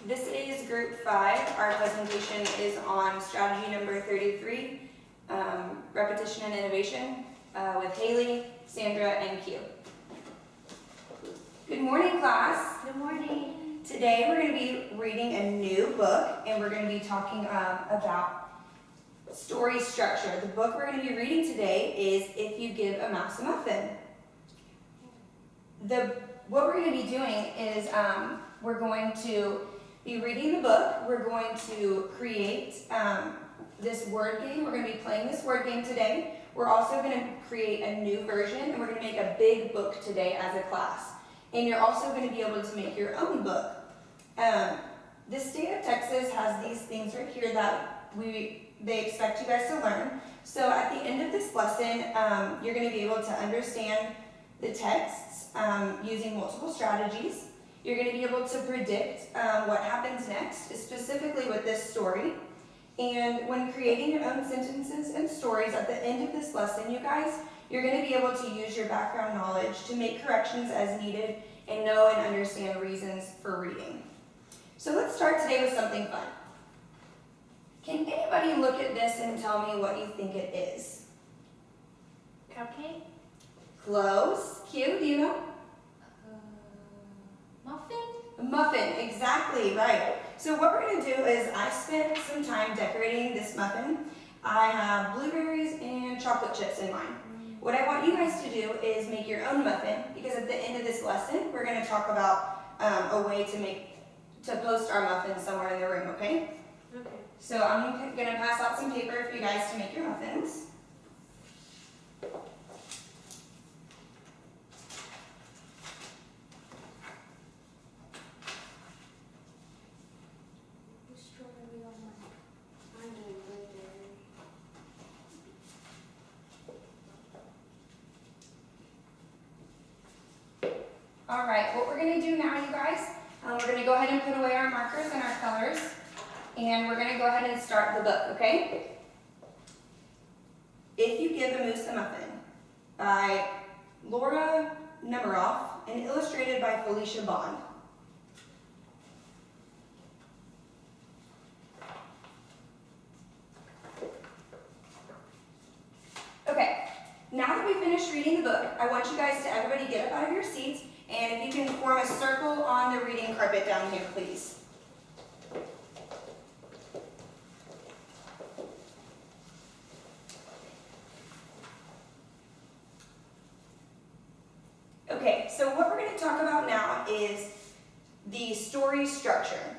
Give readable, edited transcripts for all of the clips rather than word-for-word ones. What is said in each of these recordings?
This is group 5. Our presentation is on strategy number 33, repetition and innovation, with Haley, Sandra, and Q. Good morning, class. Good morning. Today we're going to be reading a new book, and we're going to be talking about story structure. The book we're going to be reading today is If You Give a Mouse a Muffin. What we're going to be doing is we're going to be reading the book. We're going to create this word game. We're going to be playing this word game today. We're also going to create a new version, and we're going to make a big book today as a class. And you're also going to be able to make your own book. The state of Texas has these things right here that they expect you guys to learn. So at the end of this lesson, you're going to be able to understand the texts using multiple strategies. You're going to be able to predict what happens next, specifically with this story. And when creating your own sentences and stories at the end of this lesson, you guys, you're going to be able to use your background knowledge to make corrections as needed and know and understand reasons for reading. So let's start today with something fun. Can anybody look at this and tell me what you think it is? Cupcake? Close. Q, do you know? Muffin? A muffin, exactly right. So what we're going to do is I spent some time decorating this muffin. I have blueberries and chocolate chips in mine. What I want you guys to do is make your own muffin, because at the end of this lesson, we're going to talk about a way to post our muffins somewhere in the room, okay? Okay. So I'm going to pass out some paper for you guys to make your muffins. Strawberry on mine. I'm doing blueberry. All right, what we're going to do now, you guys, we're going to go ahead and put away our markers and our colors, and we're going to go ahead and start the book, okay? If You Give a Moose a Muffin by Laura Nemeroff and illustrated by Felicia Bond. Okay, now that we finished reading the book, I want you guys to everybody get up out of your seats, and if you can form a circle on the reading carpet down here, please. Okay, so what we're going to talk about now is the story structure.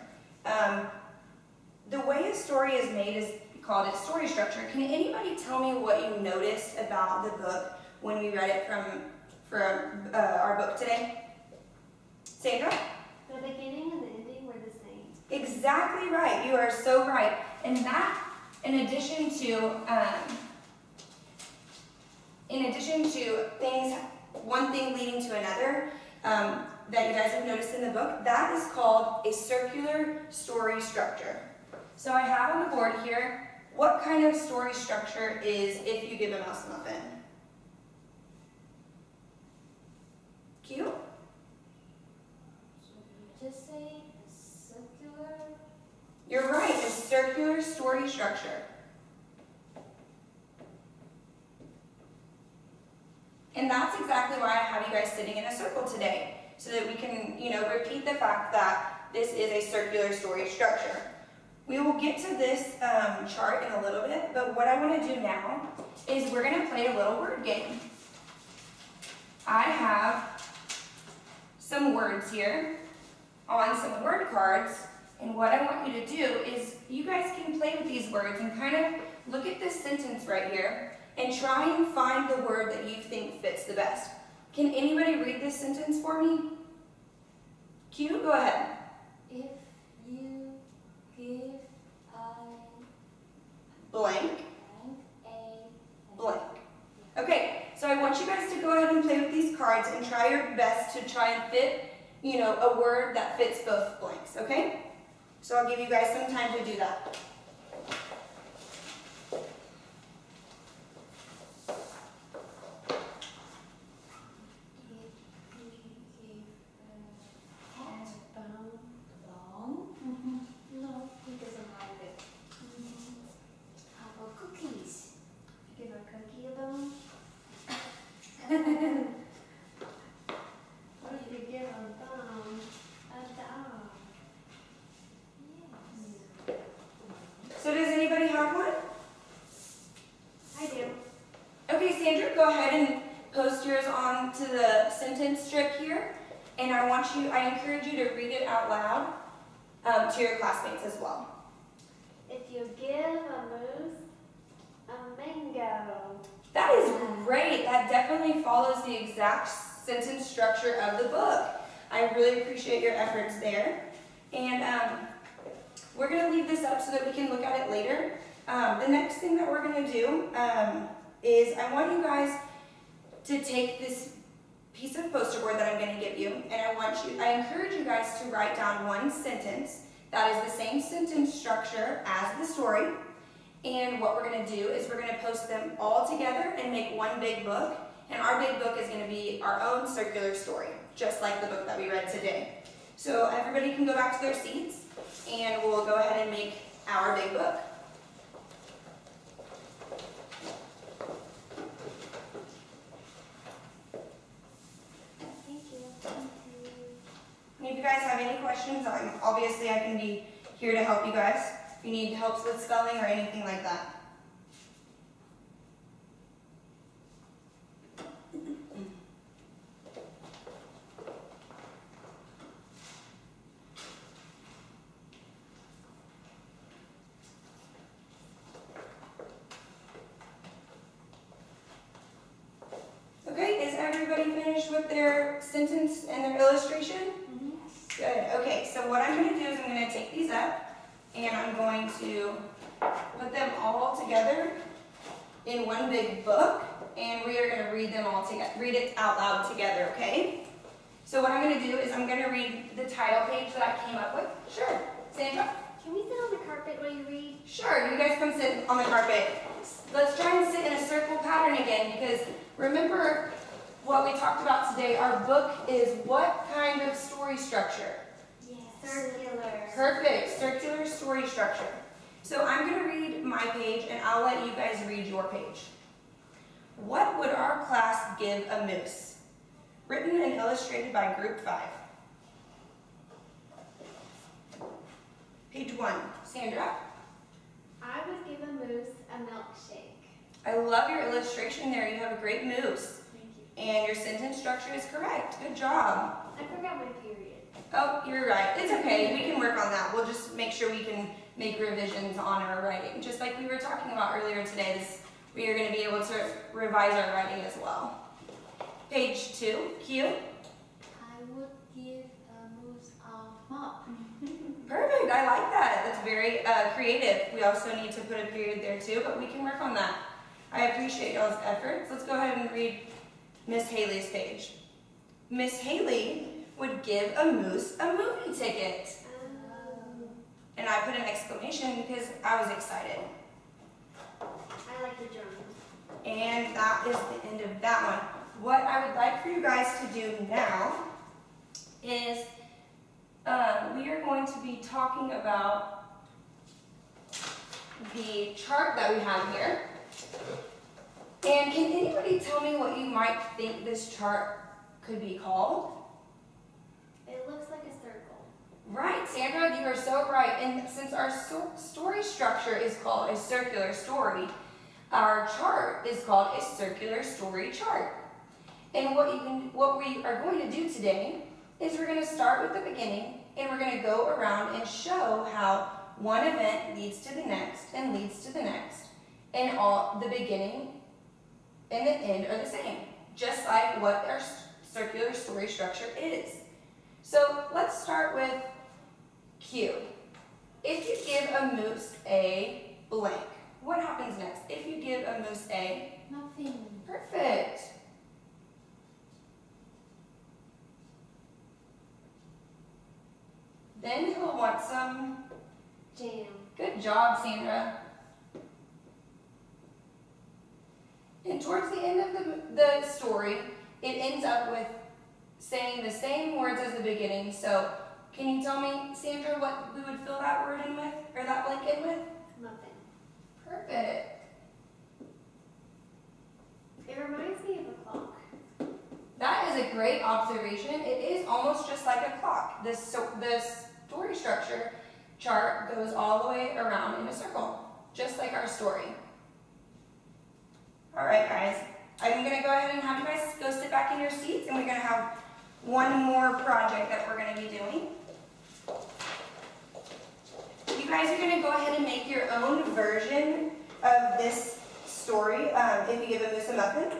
The way a story is made is called its story structure. Can anybody tell me what you noticed about the book when we read it from our book today? Sandra? The beginning and the ending were the same. Exactly right. You are so right. And that, in addition to things, one thing leading to another, that you guys have noticed in the book, that is called a circular story structure. So I have on the board here, what kind of story structure is If You Give a Mouse a Muffin? Q? Just say circular. You're right, a circular story structure. And that's exactly why I have you guys sitting in a circle today, so that we can, repeat the fact that this is a circular story structure. We will get to this chart in a little bit, but what I want to do now is we're going to play a little word game. I have some words here on some word cards, and what I want you to do is you guys can play with these words and kind of look at this sentence right here and try and find the word that you think fits the best. Can anybody read this sentence for me? Q, go ahead. If you give Blank. a Blank. Okay, so I want you guys to go ahead and play with these cards and try your best to try and fit, a word that fits both blanks, okay? So I'll give you guys some time to do that. if you give a bound long I encourage you to read it out loud to your classmates as well. If you give a moose a mango. That is great. That definitely follows the exact sentence structure of the book. I really appreciate your efforts there. And we're going to leave this up so that we can look at it later. The next thing that we're going to do is I want you guys to take this piece of poster board that I'm going to give you, and I encourage you guys to write down one sentence that is the same sentence structure as the story. And what we're going to do is we're going to post them all together and make one big book. And our big book is going to be our own circular story, just like the book that we read today. So everybody can go back to their seats, and we'll go ahead and make our big book. Thank you. And if you guys have any questions, obviously I can be here to help you guys. If you need help with spelling or anything like that. Okay, is everybody finished with their sentence and their illustration? Good. Okay, so what I'm going to do is I'm going to take these up and I'm going to put them all together in one big book, and we are going to read them all together, read it out loud together, okay? So what I'm going to do is I'm going to read the title page that I came up with. Sure. Sandra? Can we sit on the carpet while you read? Sure, you guys come sit on the carpet. Let's try and sit in a circle pattern again, because remember what we talked about today. Our book is what kind of story structure? Yes. Circular. Perfect, circular story structure. So I'm going to read my page and I'll let you guys read your page. What would our class give a moose? Written and illustrated by Group 5. Page 1, Sandra. I would give a moose a milkshake. I love your illustration there. You have a great moose. Thank you. And your sentence structure is correct. Good job. I forgot my period. Oh, you're right. It's okay. We can work on that. We'll just make sure we can make revisions on our writing. Just like we were talking about earlier today, we are going to be able to revise our writing as well. Page 2, Q. I would give a moose a mop. Perfect. I like that. That's very creative. We also need to put a period there too, but we can work on that. I appreciate y'all's efforts. Let's go ahead and read Miss Haley's page. Miss Haley would give a moose a movie ticket. And I put an exclamation because I was excited. I like the drums. And that is the end of that one. What I would like for you guys to do now is we are going to be talking about the chart that we have here. And can anybody tell me what you might think this chart could be called? It looks like a circle. Right, Sandra, you are so right. And since our story structure is called a circular story, our chart is called a circular story chart. And what we are going to do today is we're going to start with the beginning, and we're going to go around and show how one event leads to the next and leads to the next, and all the beginning and the end are the same, just like what our circular story structure is. So let's start with Q. If you give a moose a blank, what happens next? If you give a moose a Nothing. perfect. Then he'll want some. Jam. Good job, Sandra. And towards the end of the story, it ends up with saying the same words as the beginning. So can you tell me, Sandra, what we would fill that word in with, or that blank in with? Muffin. Perfect. It reminds me of a clock. That is a great observation. It is almost just like a clock. The story structure chart goes all the way around in a circle, just like our story. All right, guys. I'm going to go ahead and have you guys go sit back in your seats, and we're going to have one more project that we're going to be doing. You guys are going to go ahead and make your own version of this story if you give a moose a muffin.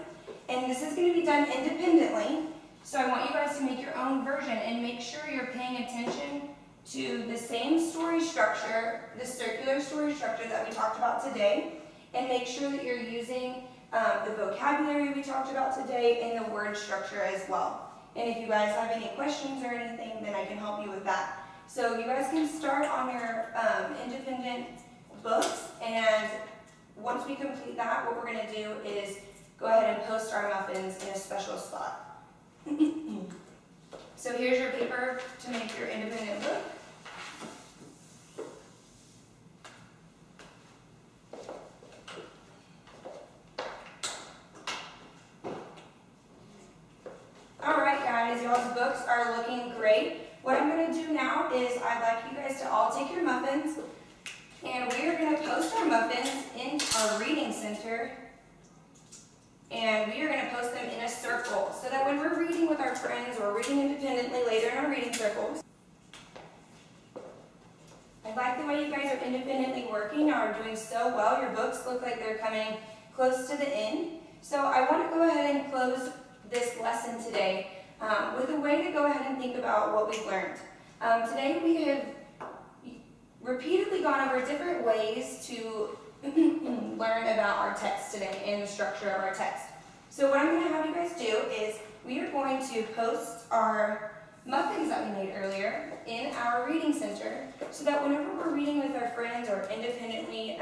And this is going to be done independently. So I want you guys to make your own version and make sure you're paying attention to the same story structure, the circular story structure that we talked about today, and make sure that you're using the vocabulary we talked about today and the word structure as well. And if you guys have any questions or anything, then I can help you with that. So you guys can start on your independent books, and once we complete that, what we're going to do is go ahead and post our muffins in a special spot. So here's your paper to make your independent book. Alright guys, y'all's books are looking great. What I'm going to do now is I'd like you guys to all take your muffins, and we are going to post our muffins in our reading center, and we are going to post them in a circle so that when we're reading with our friends or reading independently later in our reading circles, I like the way you guys are independently working, are doing so well. Your books look like they're coming close to the end. So I want to go ahead and close this lesson today with a way to go ahead and think about what we've learned. Today we have repeatedly gone over different ways to learn about our text today and the structure of our text. So what I'm going to have you guys do is we are going to post our muffins that we made earlier in our reading center so that whenever we're reading with our friends or independently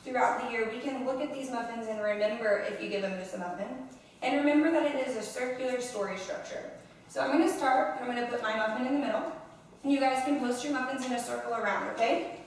throughout the year, we can look at these muffins and remember if you give a moose a muffin. And remember that it is a circular story structure. So I'm going to start, and I'm going to put my muffin in the middle. And you guys can post your muffins in a circle around, okay?